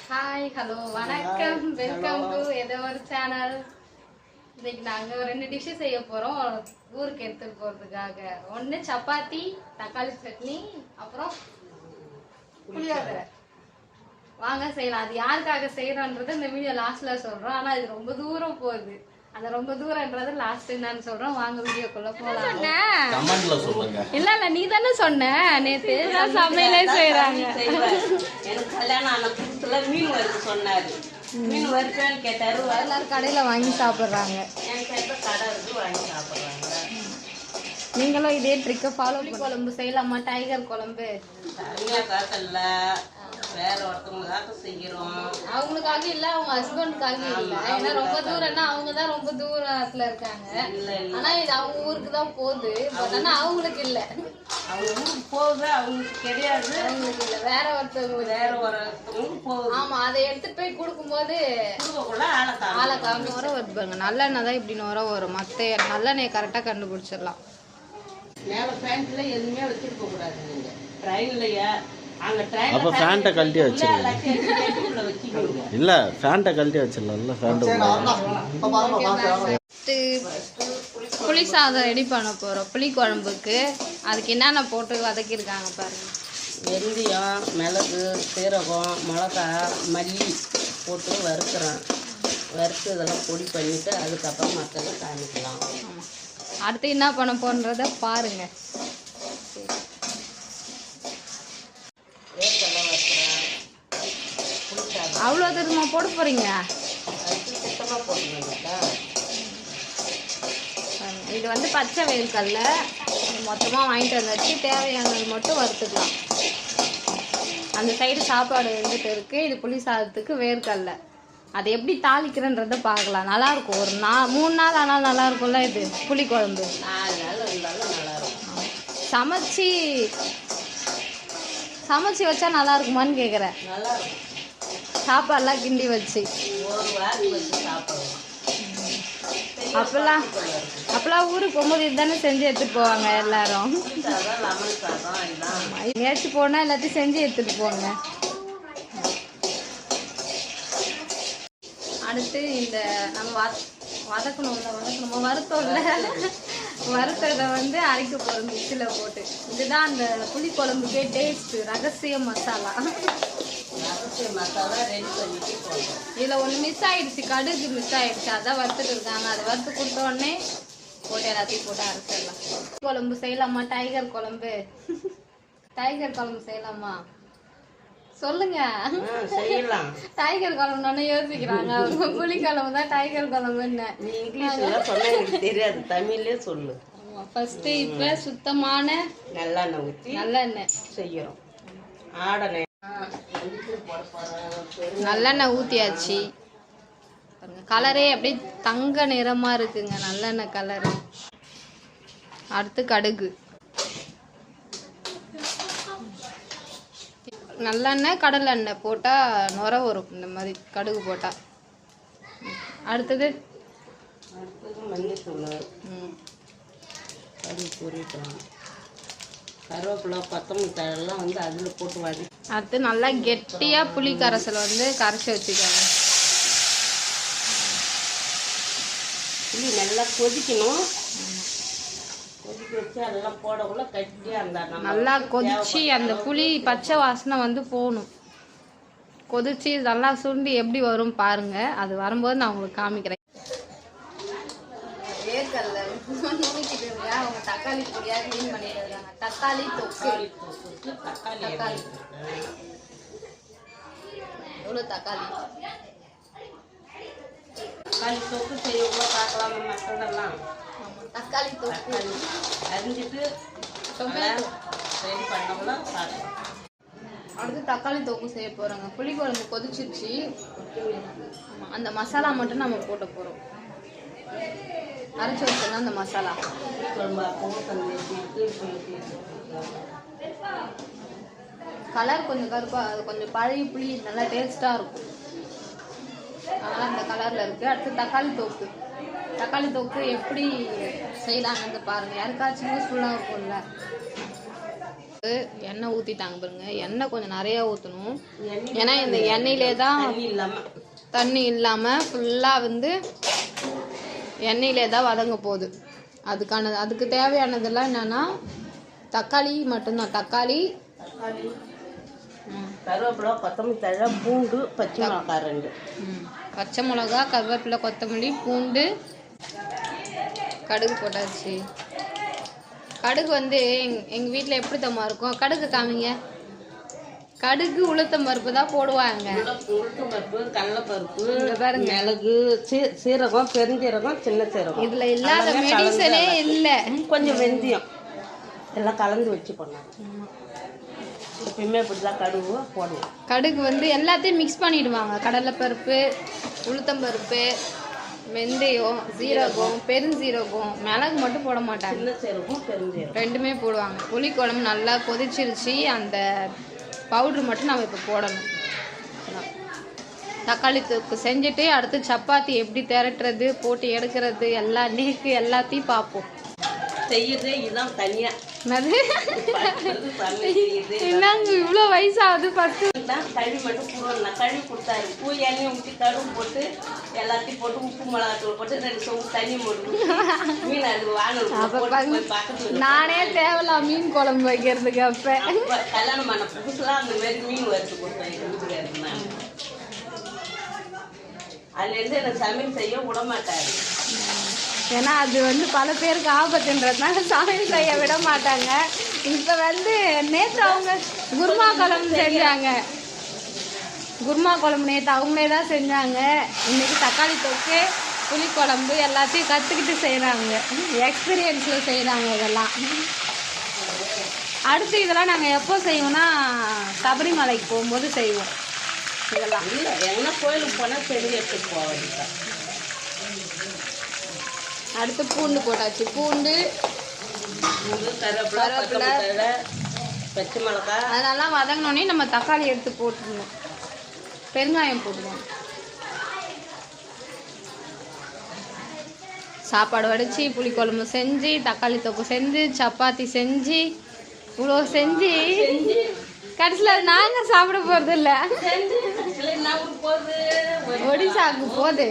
Hi hello வணக்கம் welcome to ஏதோ ஒரு சேனல். இன்னைக்கு நாங்க ரெண்டு டிஷ் செய்ய போறோம் ஊருக்கு எடுத்துட்டு போறதுக்காக. ஒண்ணு சப்பாத்தி தக்காளி சட்னி, அப்புறம் புளியோதரை. வாங்க செய்யலாம். அது யாருக்காக செய்யறோன்றது இந்த வீடியோ லாஸ்ட்ல சொல்றோம். ஆனா இது ரொம்ப தூரம் போகுது. அந்த ரொம்ப தூரம்ன்றது லாஸ்ட் என்னன்னு சொல்றோம். வாங்க வீடியோக்குள்ள போலாம். கமெண்ட்ல சொல்லுங்க. இல்ல நீ தானே சொன்ன நேத்து சமையலே செய்யறாங்க. எனக்கு கல்யாணம் ஆன புதுசுல மீன் வறுத்து சொன்னாரு. மீன் வறுப்பேன்னு கேட்டாரு. எல்லாரும் கடையில வாங்கி சாப்பிடுறாங்க. எனக்கு எந்த கடை இருக்கு வாங்கி சாப்பிடுறாங்க. நீங்களும் இதே ட்ரிக்கை ஃபாலோ பண்ணி குழம்பு செய்யலாமா? டைகர் குழம்பு தனியா காக்கல, வேற ஒருத்தவங்களுக்காக செய்கிறோம். அவங்களுக்காக இல்ல, அவங்க ஹஸ்பண்டுக்காக இல்ல. ஏன்னா ரொம்ப தூரம்னா அவங்க தான் ரொம்ப தூரத்துல இருக்காங்க. ஆனா இது அவங்க ஊருக்கு தான் போகுது. பட் ஆனா அவங்களுக்கு இல்ல, அவங்க ஊருக்கு போகுது, அவங்களுக்கு கிடையாது. அவங்களுக்கு இல்ல, வேற ஒருத்தவங்களுக்கு போகுது. ஆமா, அதை எடுத்துட்டு போய் கொடுக்கும்போது கூட ஆளை காமி நுர வருது பாருங்க. நல்லெண்ணெய் தான் இப்படி நுர வரும். மத்த நல்லெண்ணெயை கரெக்டா கண்டுபிடிச்சிடலாம். மேல பேண்ட்ல எதுவுமே வச்சிருக்க கூடாது. நீங்க ட்ரெயின்லயா அப்ப ஃபேண்ட கழட்டி வச்சிருங்க. இல்ல ஃபேண்ட கழட்டி வச்சிரலாம். இல்ல ஃபேண்ட் புளி சாதம் ரெடி பண்ண போறோம். புளி குழம்புக்கு அதுக்கு என்னென்ன போட்டு வதக்கிருக்காங்க பாருங்க. வெந்தயம், மிளகு, சீரகம், மிளகா, மல்லி போட்டு வறுக்கிறேன். வறுத்து இதெல்லாம் பொடி பண்ணிட்டு அதுக்கப்புறம் மற்றதை காமிக்கலாம். அடுத்து என்ன பண்ண போன்றத பாருங்க. அவ்வளோ தெரியுமா போட போறீங்க? இது வந்து பச்சை வேர்க்கடல மொத்தமாக வாங்கிட்டு வந்தாச்சு. தேவையானது மட்டும் வறுத்துக்கலாம். அந்த சைடு சாப்பாடு வந்துட்டு இருக்கு. இது புளி சாதத்துக்கு வேர்க்கடல. அது எப்படி தாளிக்கிறன்றத பார்க்கலாம். நல்லா இருக்கும். ஒரு 3 நாள் ஆனால் நல்லா இருக்கும்ல. இது புளி குழம்பு 4 நாள் இருந்தாலும் நல்லா இருக்கும். சமைச்சு வச்சா நல்லா இருக்குமான்னு கேட்குறேன். நல்லா இருக்கும். சாப்பாடுலாம் கிண்டி வச்சு ஒரு வாரம் வச்சு சாப்பிடலாம். அப்பெல்லாம் ஊருக்கு போகும்போது இதுதானே செஞ்சு எடுத்துட்டு போவாங்க எல்லாரும். லெமன் சாதம் இதுதான். எங்கேயாச்சும் போனா எல்லாத்தையும் செஞ்சு எடுத்துட்டு போங்க. அடுத்து இந்த நம்ம வதக்கணுமா வறுத்தோம்ல, வறுத்ததை வந்து அரைக்க போறோம் மிக்சியில போட்டு. இதுதான் அந்த புளி குழம்புக்கே டேஸ்ட். ரகசிய மசாலா ரெடி பண்ணிட்டு போடுறோம். இதுல ஒண்ணு மிஸ் ஆயிடுச்சு, கடுகு மிஸ் ஆயிடுச்சு. அதான் வறுத்துட்டு இருக்காங்க. அதை வறுத்து கொடுத்த உடனே போட்டு எல்லாத்தையும் போட்டு அரைச்சிடலாம். குழம்பு செய்யலாமா? டைகர் குழம்பு செய்யலாமா? சொல்லுங்க. செய்யலாம். டைகர் குழம்புன்னு யோசிக்கிறாங்க அவங்க. புளி குழம்பு தான் டைகர் குழம்புன்னு. நீ இங்கிலீஷ்ல சொன்னா எனக்கு தெரியாது, தமிழ்லயே சொல்லு. ஃபர்ஸ்ட் இப்ப சுத்தமான நல்லெண்ணெய் செய்யறோம். ஆடனை நல்லெண்ணெய் ஊத்தியாச்சு. கலரே அப்படியே தங்க நிறமா இருக்குங்க, நல்லெண்ணெய் கலரு. அடுத்து கடுகு, நல்லெண்ணெய் கடலெண்ணெய் போட்டா நுர வரும் இந்த மாதிரி கடுகு போட்டா. அடுத்தது மஞ்சத்தூள், கருவேப்பிலை, கொத்தமல்லி தழெல்லாம் வந்து அதில் போட்டு வாடி. அடுத்து நல்லா கெட்டியா புளி கரைசல் வந்து கரைச்சி வச்சுக்கோங்க. புளி நல்லா கொதிக்கணும். கொதிக்க வச்சு அதெல்லாம் போடக்குள்ள கட்டியா இருந்தா நல்லா கொதிச்சு அந்த புளி பச்சை வாசனை வந்து போகணும். கொதிச்சு நல்லா சுண்டி எப்படி வரும் பாருங்க. அது வரும்போது நான் உங்களுக்கு காமிக்கிறேன். வேர்க்கடலை அவங்க தக்காளி பொடியா க்ளீன் பண்ணிட்டு இருக்காங்க. தக்காளி தொக்கு. தக்காளி எவ்வளோ தக்காளி? தக்காளி தொக்கு செய்யக்குள்ள பார்க்கலாமா மற்றதெல்லாம். தக்காளி தொக்கு அரிஞ்சிட்டு ரெடி பண்ணக்குள்ள பார்க்கலாம். அடுத்து தக்காளி தொக்கு செய்ய போறோங்க. புளிக்குழம்பு கொதிச்சிருச்சு. அந்த மசாலா மட்டும் நம்ம போட்ட போறோம். அரைச்சி வச்சோம்னா அந்த மசாலா கலர் கொஞ்சம் கருப்பா, அது கொஞ்சம் பழைய புளி நல்லா டேஸ்டா இருக்கும். அதனால அந்த கலர்ல இருக்கு. அடுத்து தக்காளி தொக்கு எப்படி செய்யலாம்னு பாருங்க. யாருக்காச்சும் யூஸ்ஃபுல்லா இருக்கும்ல. எண்ணெய் ஊற்றிட்டாங்க பாருங்க. எண்ணெய் கொஞ்சம் நிறையா ஊற்றணும். ஏன்னா இந்த எண்ணெயிலே தான் தண்ணி இல்லாமல் ஃபுல்லாக வந்து எண்ணெயிலே தான் வதங்க போகுது. அதுக்கு தேவையானதெல்லாம் என்னென்னா தக்காளி மட்டும்தான். தக்காளி, கருவேப்பிலை, கொத்தமல்லி தழை, பூண்டு, பச்சை மிளகாய் 2. பச்சை மிளகா, கருவேப்பிலை, கொத்தமல்லி, பூண்டு, கடுகு போட்டாச்சு. கடுகு வந்து எங்கள் வீட்டில் எப்படி தம்மா இருக்கும்? கடுகு காமிங்க. கடுகு உளுத்தம் பருப்பு தான் போடுவாங்க. உளுத்தம் பருப்பு, கடலைப்பருப்பு, மிளகு, சீரகம், பெருஞ்சீரகம், சின்ன சீரகம். இதில் இல்லாத மெடிசனே இல்லை. கொஞ்சம் வெந்தயம் எல்லாம் கலந்து வச்சு பண்ணாங்க. எப்பயுமே இப்படிதான் கடுகு போடுவோம். கடுகு வந்து எல்லாத்தையும் மிக்ஸ் பண்ணிடுவாங்க. கடலைப்பருப்பு, உளுத்தம்பருப்பு, வெந்தயம், சீரகம், பெருஞ்சீரகம், மிளகு மட்டும் போட மாட்டாங்க. சின்ன சீரகம், பெருஞ்சீரகம் 2மே போடுவாங்க. புளிக்குழம்பு நல்லா கொதிச்சிருச்சு. அந்த பவுட்ரு மட்டும் நம்ம இப்போ போடணும். தக்காளி தொக்கு செஞ்சுட்டு அடுத்து சப்பாத்தி எப்படி திரட்டுறது, போட்டு எடுக்கிறது எல்லாம் நேக்கு எல்லாத்தையும் பார்ப்போம். செய்யறதே இதுதான் தனியா. என்னங்க இவ்வளோ வயசாகுது? ஃபர்ஸ்ட் கழுவி மட்டும் போடணும். கழுவி கொடுத்தாரு. பூ எண்ணெய் ஊற்றி கடுகு போட்டு எல்லாத்தையும் போட்டு உப்பு மிளகாத்தூள் போட்டு 2 சொம்பு தண்ணி போட்டு மீன் அது வாங்க. நானே தேவலாம் மீன் குழம்பு வைக்கிறதுக்கு. அப்ப கல்யாணம் பண்ண புதுசுலாம் அந்த மாதிரி மீன் வறுத்து கொடுத்தேன். அதுலேருந்து எனக்கு சமையல் செய்ய விட மாட்டாரு. ஏன்னா அது வந்து பல பேருக்கு ஆபத்துன்றதுனால சமையல் செய்ய விட மாட்டாங்க. இப்போ வந்து நேற்று அவங்க குருமா குழம்பு செஞ்சாங்க. குருமா குழம்பு நேற்று அவங்களே தான் செஞ்சாங்க. இன்னைக்கு தக்காளி தொக்கு, புளிக்குழம்பு எல்லாத்தையும் கற்றுக்கிட்டு செய்கிறாங்க. எக்ஸ்பீரியன்ஸில் செய்கிறாங்க இதெல்லாம். அடுத்து இதெல்லாம் நாங்கள் எப்போ செய்வோம்னா சபரிமலைக்கு போகும்போது செய்வோம். இதெல்லாம் இல்லை எங்கன்னா கோயிலுக்கு போனால் செஞ்சு எடுத்துட்டு போவாங்க. அடுத்து பூண்டு போட்டாச்சு. பூண்டு, கருவேப்பிலை, பச்சை மிளகாய் அதெல்லாம் வதங்கினோடனே நம்ம தக்காளி எடுத்து போட்டுருணும். பெருங்காயம் போட்டுருவோம். சாப்பாடு வடித்து புளிக்குழம்பு செஞ்சு, தக்காளி தொக்கு செஞ்சு, சப்பாத்தி செஞ்சு, இவ்வளோ செஞ்சு கடைசியில் அது நாங்கள் சாப்பிட போகிறது இல்லை. ஒடிசாவுக்கு போகுது.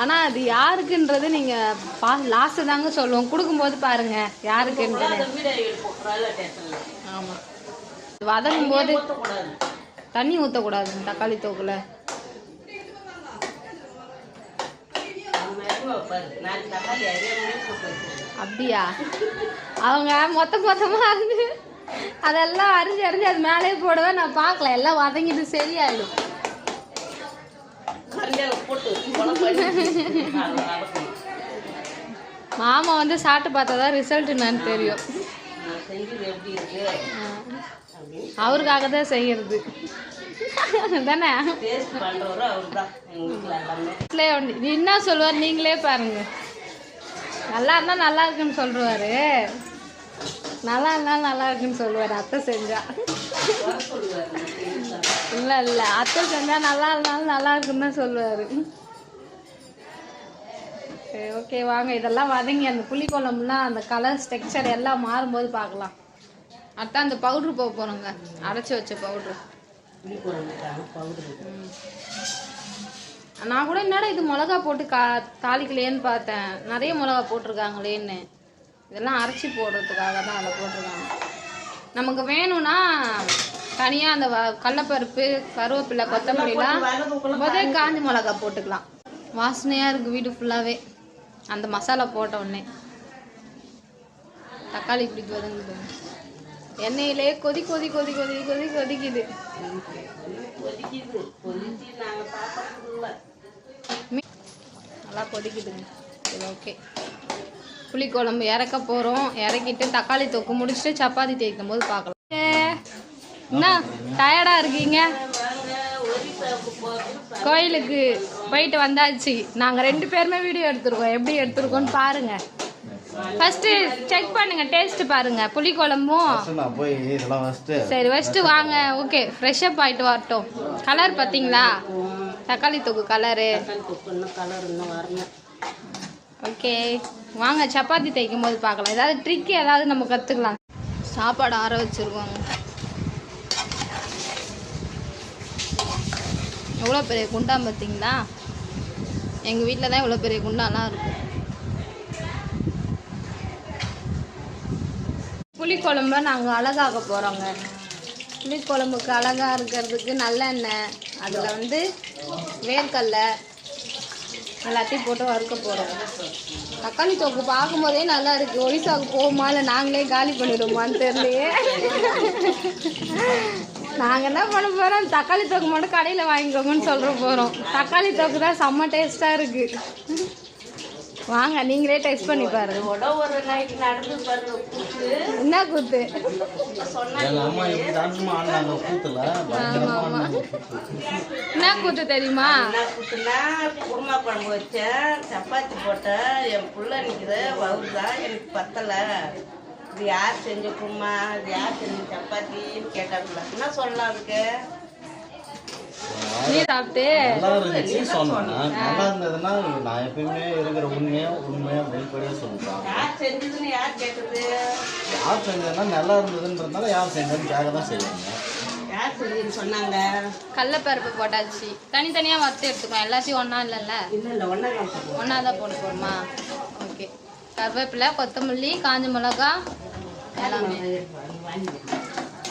ஆனால் அது யாருக்குன்றது நீங்கள் லாஸ்ட்டு தாங்க சொல்லுவோம். கொடுக்கும்போது பாருங்கள் யாருக்குன்றது. ஆமாம், வதங்கும் போது தண்ணி ஊற்றக்கூடாது தக்காளி தொக்குல. அப்படியா? அவங்க மொத்தமாக இருந்து அதெல்லாம் அரிஞ்சு அது மேலே போடுவேன். நான் பார்க்கல. எல்லாம் வதங்கிட்டு சரியாயிடும். மாமா வந்து சாப்பிட்டு பார்த்தா தான் ரிசல்ட் என்னன்னு தெரியும். அவருக்காக தான் செய்யறது தானே. என்ன சொல்லுவார் நீங்களே பாருங்க. நல்லா இருந்தா நல்லா இருக்குன்னு சொல்லுவாரு, நல்லா இருந்தாலும் நல்லா இருக்குன்னு சொல்லுவாரு. அத்தை செஞ்சா இல்ல அத்தை செஞ்சா நல்லா இருந்தாலும் நல்லா இருக்குன்னு தான் சொல்லுவாரு. சரி ஓகே வாங்க. இதெல்லாம் வதங்கி அந்த புளிக்குழம்புலாம் அந்த கலர் ஸ்ட்ரக்சர் எல்லாம் மாறும்போது பார்க்கலாம். அடுத்த அந்த பவுட்ரு போக போகிறோங்க. அரைச்சி வச்ச பவுட்ரு. நான் கூட என்னடா இது மிளகா போட்டு தாளிக்கலையேன்னு பார்த்தேன். நிறைய மிளகா போட்டிருக்காங்களேன்னு. இதெல்லாம் அரைச்சி போடுறதுக்காக தான் அதில் போட்டிருக்காங்க. நமக்கு வேணும்னா தனியாக அந்த கடலைப்பருப்பு, கருவேப்பிலை, கொத்தமல்லிலாம் முதல் காஞ்சி மிளகா போட்டுக்கலாம். வாசனையாக இருக்குது வீடு ஃபுல்லாகவே அந்த மசாலா போட்ட உடனே. தக்காளி இப்படி வதங்குது. எண்ணெயிலே கொதிக்குது. நல்லா கொதிக்குதுங்க. சரி ஓகே. புளிக்குழம்பு இறக்க போகிறோம். இறக்கிட்டு தக்காளி தொக்கு முடிச்சுட்டு சப்பாத்தி தேய்க்கும் போது பார்க்கலாம். என்ன டயர்டாக இருக்கீங்க? கோயிலுக்கு போயிட்டு வந்தாச்சு. நாங்கள் 2 பேருமே வீடியோ எடுத்துருக்கோம். எப்படி எடுத்துருக்கோன்னு பாருங்கள். ஃபர்ஸ்ட்டு செக் பண்ணுங்க, டேஸ்ட் பாருங்க. புளிக்குழம்பும் சரி வச்சுட்டு வாங்க. ஓகே ஃப்ரெஷ்ஷப் ஆகிட்டு வரட்டும். கலர் பார்த்தீங்களா? தக்காளி தொக்கு கலரு. ஓகே வாங்க சப்பாத்தி தேய்க்கும் போது பார்க்கலாம். ஏதாவது ட்ரிக் ஏதாவது நம்ம கற்றுக்கலாம். சாப்பாடு ஆற வச்சுருவாங்க. எவ்வளோ பெரிய குண்டா பார்த்தீங்களா? எங்கள் வீட்டில் தான் இவ்வளோ பெரிய குண்டாலாம் இருக்கும். புளிக்குழம்ப நாங்கள் அழகாக்க போகிறோங்க. புளிக்குழம்புக்கு அழகாக இருக்கிறதுக்கு நல்லெண்ணெய், அதில் வந்து வேர்க்கடலை எல்லாத்தையும் போட்டு வறுக்க போகிறோம். தக்காளி தொக்கு பார்க்கும்போதே நல்லா இருக்குது. ஒடிசாவுக்கு போகுமா இல்லை நாங்களே காலி பண்ணிவிடுமான்னு தெரியலையே. நாங்கள் என்ன பண்ண போகிறோம், தக்காளி தொக்கு மட்டும் கடையில் வாங்கிக்கோங்கன்னு சொல்கிற போகிறோம். தக்காளி தொக்கு தான் செம்ம டேஸ்ட்டாக இருக்குது. வாங்க நீங்களே டெஸ்ட் பண்ணி பாருங்க. ஒரு நைட் நடந்து பாருங்க. கூத்து என்ன கூத்து? என்ன கூத்து தெரியுமா? என்ன கூத்துனா, குருமா குழம்பு வச்சேன், சப்பாத்தி போட்டேன். என் பிள்ளை நிற்கிது வவுதான், எனக்கு பத்தலை. இது யார் செஞ்ச குருமா, இது யார் செஞ்ச சப்பாத்தின்னு கேட்டாப்புல. என்ன சொல்லலாம் அதுக்கு? நீ சாப்பிட்டு நல்லா இருந்துச்சு சொன்னேன். நல்லா இருந்ததுன்னா நான் எப்பயுமே இருக்கிற உண்மையா வெளிப்படையா சொல்லுவேன். யார் செஞ்சதுன்னு யார் கேட்டது? யார் செஞ்சதுன்னா நல்லா இருந்ததுன்றதுனால யார் செஞ்சதுன்னு கேட்க தான் செய்வாங்க. யார் செஞ்சுன்னு சொன்னாங்க? கடலப்பருப்பு போட்டாச்சு. தனித்தனியாக வறுத்து எடுத்துக்கோ. எல்லாத்தையும் ஒன்றா இல்லைல்ல? இல்லை ஒன்றா ஒன்றா தான் போட்டு போடுமா? ஓகே. கருவேப்பிலை, கொத்தமல்லி, காஞ்ச மிளகா எல்லாமே.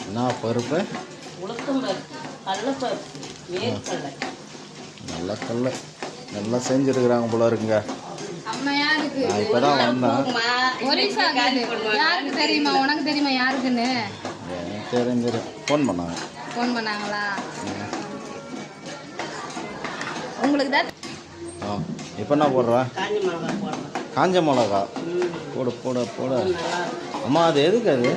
என்ன பருப்பு? உளுத்தம் பருப்பு, கடலைப்பருப்பு, வேர்க்கடலை. நல்லா கல்ல நல்லா செஞ்சுருக்குறாங்க போல இருக்குங்க. அம்மையா இருக்கு. நான் இப்போதான் வந்தேன். ஒரிசா யாருக்கு தெரியுமா? உனக்கு தெரியுமா யாருக்குன்னு? தெரியும். ஃபோன் பண்ணாங்க. ஃபோன் பண்ணாங்களா? உங்களுக்கு தான். ஆ இப்போ என்ன போடுறேன்? காஞ்சி மிளகா போடுறேன். காஞ்ச மிளகா போட போட போட. அம்மா அது எதுக்கு அது?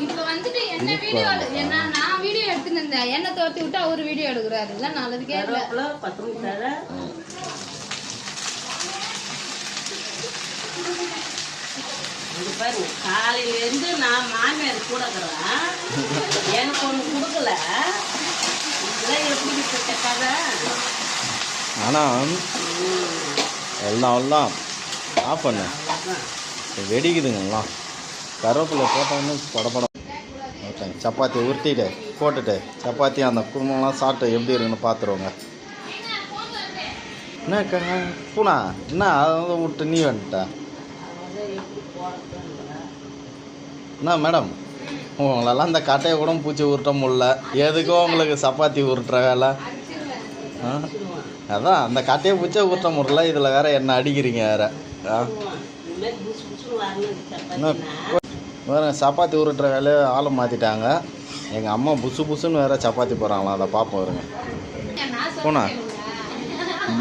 இப்போ வந்துட்டு என்ன வீடியோ என்ன நான் வீடியோ எடுத்துன்னு இருந்தேன். என்ன தோர்த்தி விட்டு அவர் வீடியோ எடுக்கிறாரு. இல்லை நல்லதுக்கே இல்லை. 10 நிமிஷம் இது பாருங்க. காலையிலேருந்து நான் மாமியார் கூட இருக்கிறேன். எனக்கு ஒன்று கொடுக்கல. இதெல்லாம் எப்படி இருக்க கதை? ஆனால் எல்லாம் ஆஃப் பண்ண வெடிக்குதுங்கலாம். கருவேப்பிலை போட்டோன்னு படப்படம். ஓகே. சப்பாத்தி உருட்டிட்டு போட்டுட்டு சப்பாத்தி அந்த குருமெல்லாம் சாப்பிட்டு எப்படி இருக்குன்னு பார்த்துருவோங்க. என்னக்கா பூனா என்ன அதை விட்டு நீ வந்துட்ட? என்ன மேடம், உங்களெல்லாம் இந்த கட்டையை கூட பூச்சி உருட்ட முடியல. எதுக்கோ உங்களுக்கு சப்பாத்தி உருட்டுற வேலை? ஆ அதான் அந்த கட்டையை பூச்சா உருட்ட முடியல. இதில் வேற என்ன அடிக்கிறீங்க வேற? வேறு சப்பாத்தி உருட்டுற வேலையை ஆளை மாற்றிட்டாங்க. எங்கள் அம்மா புசு புசுன்னு வேறு சப்பாத்தி போடுறாங்களாம். அதை பார்ப்போம் வருங்க. பூனா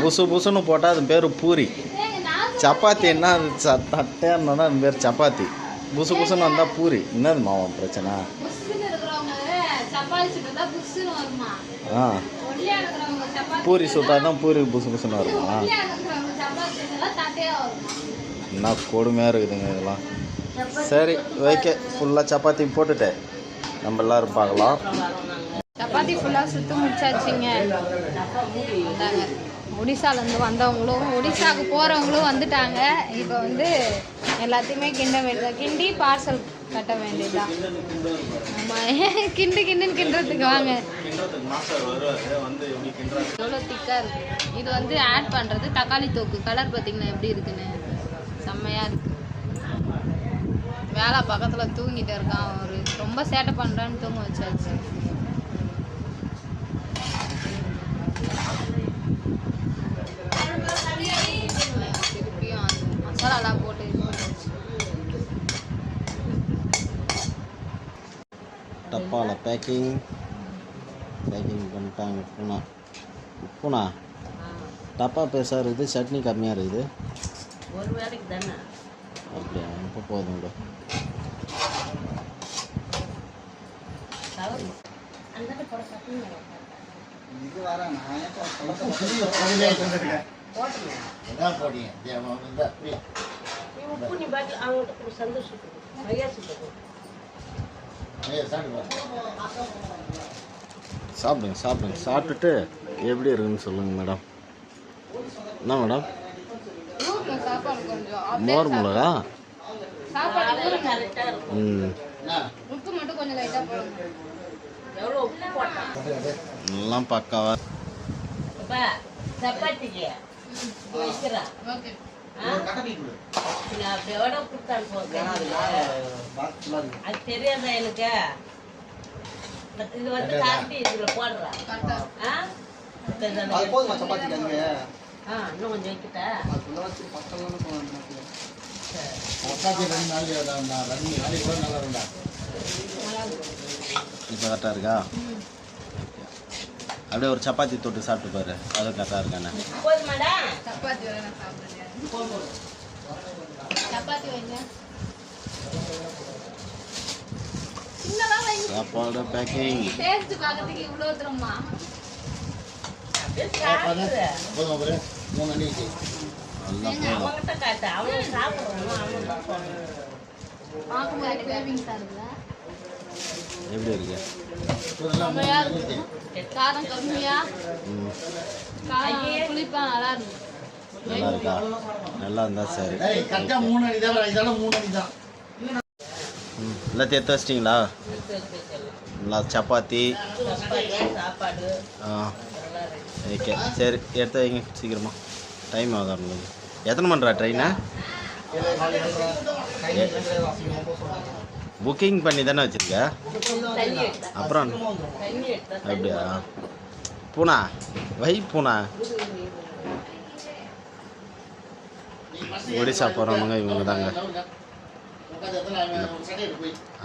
புசு புசுன்னு போட்டால் அது பேர் பூரி. சப்பாத்தி என்ன அது தட்டையானா அது பேர் சப்பாத்தி. புசு புசுன்னு வந்தால் பூரி. என்னது மாவன் பிரச்சனை? ஆ பூரி சுட்டால் தான் பூரி புசு புசுன்னு வருமா? என்ன கொடுமையாக இருக்குதுங்க இதெல்லாம். சரி ஓகே. ஃபுல்லாக சப்பாத்தி போட்டுட்டு நம்ம எல்லோரும் பார்க்கலாம். சப்பாத்தி ஃபுல்லாக சுற்றி முடிச்சாச்சுங்க. ஒடிசாலேருந்து வந்தவங்களும் ஒடிசாவுக்கு போகிறவங்களும் வந்துட்டாங்க. இப்போ வந்து எல்லாத்தையுமே கிண்ட வேண்டியது. கிண்டி பார்சல் கட்ட வேண்டியதுதான். ஆமாம் கிண்டுன்னு கிண்டுறதுக்கு வாங்க. எவ்வளோ திக்காக இருக்குது. இது வந்து ஆட் பண்ணுறது தக்காளி தொக்கு. கலர் பார்த்திங்கன்னா எப்படி இருக்குன்னு செம்மையாக இருக்குது. வேலை பக்கத்தில் தூங்கிட்டு இருக்கான். ஒரு ரொம்ப சேட்டை பண்ணுறான்னு தூங்க வச்சாச்சு. திருப்பியும் மசாலாலாம் போட்டு டப்பாவில் பேக்கிங் பண்ணிட்டாங்க. பூனா டப்பா பெருசாக இருக்குது, சட்னி கம்மியாக இருக்குது. ஒரு வேலைக்கு தானே. அப்படியா? இப்போ போதும் விடு. சாப்பிடுங்க. சாப்பிட்டுட்டு எப்படி இருக்குன்னு சொல்லுங்க மேடம். என்ன மேடம்? மோர் மிளகா? கொஞ்சம் லைட்டா போடுங்க. எவ்வளோ உப்பு போட்டான் எல்லாம் பக்காவா அப்பா சப்பாத்திக்கு வைக்கிறேன் ஓகே. நான் அப்படியோட கொடுத்தான்னு போகிறேன் அது தெரியாதா எனக்கு இது வந்து காட்டி இதில் போடுறேன் கரெக்டா. ஆ இன்னும் கொஞ்சம் வைக்கிட்டா இப்போ கரெக்டாக இருக்கா? அப்படியே ஒரு சப்பாத்தி தொட்டு சாப்பிட்டு பாரு, அது கரெக்டாக இருக்கானே. போதுமாடா சப்பாத்தி வேற நான் சாப்பிடுறேன். சப்பாத்தி வைங்க. சின்னதா வைங்க. சாப்பாடு பேக்கிங். டேஸ்ட் பார்க்கறதுக்கு இவ்வளோ தரமா? அப்படியே சாப்பிடு எல்லாம் போதும். அவங்ககிட்ட காட்டு அவங்க சாப்பிட்றோம் அவங்க தான் போடணும் பார்க்கும்போது கிரேவிங்ஸா இருக்குல்ல? எப்படி இருக்கு? செமையா இருக்கு. காரம் கம்மியா, ம், காரம் புளிப்பா நல்லா இருக்கு. நல்லா இருக்கா? நல்லா இருந்தா சரி. எல்லாத்தையும் எடுத்து வச்சிட்டிங்களா? நல்லா சப்பாத்தி. சாப்பாடு ஆ ஓகே சரி, எடுத்து வைங்க சீக்கிரமா, டைம் ஆகும். எத்தனை மணிரா ட்ரெயினை? புக்கிங் பண்ணி தானே வச்சுருக்க? தண்ணி எடுத்தா அப்புறம் தண்ணி எடுத்தா அப்படியா? பூனா வை பூனா. ஒடிசா போகிறவனுங்க இவங்க தாங்க,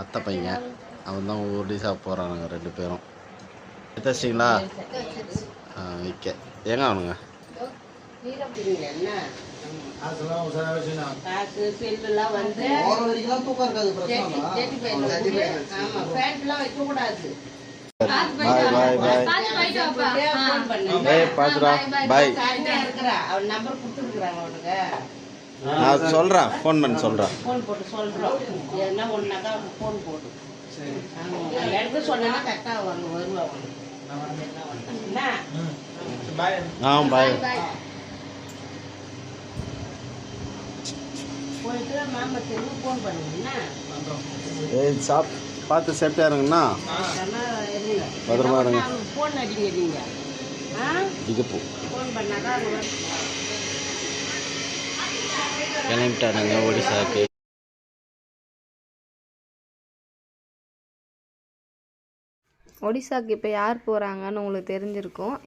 அத்தை பையன். அவன் தான் ஒடிசா போகிறானுங்க 2 பேரும். எடுத்துச்சிங்களா? ஆ ஓகே. எங்கே அவனுங்க? என்ன காசு செல்லுலாம் வந்து ஜெட்டி பையன் ஆமா பேண்ட்லாம் வைக்கக்கூடாது பாய் பாய் பாய். பார்த்து போயிட்டு வாப்பா. ஃபோன் பண்ணு ஏய் பார்த்துடா பாய். சாப்பிட்டே இருக்கிறா அவன் நம்பர் கொடுத்துருக்குறாங்க அவனுக்கு நான் சொல்கிறேன், ஃபோன் பண்ணி சொல்கிறேன். ஃபோன் போட்டு சொல்கிறோம் எதுனா ஒன்றாக்கா அவனுக்கு ஃபோன் போடு நான் எடுத்து சொன்னேன்னா கரெக்டாக வருவாங்க என்ன ஆ பாய். பாய். போயிட்டு மாமா தெரிஞ்சு ஃபோன் பண்ணுங்க ஏய் பார்த்து சேஃப்டியாக இருங்கண்ணா. பத்திரமா இருங்க. ஃபோன் அடிங்க நீங்கள் ஆ இடுப்பு ஃபோன் பண்ணாக்கா அவங்க கிளம்பிட்டானுங்க ஒடிசாக்கு. ஒடிசாக்கு இப்போ யார் போகிறாங்கன்னு உங்களுக்கு தெரிஞ்சிருக்கும்.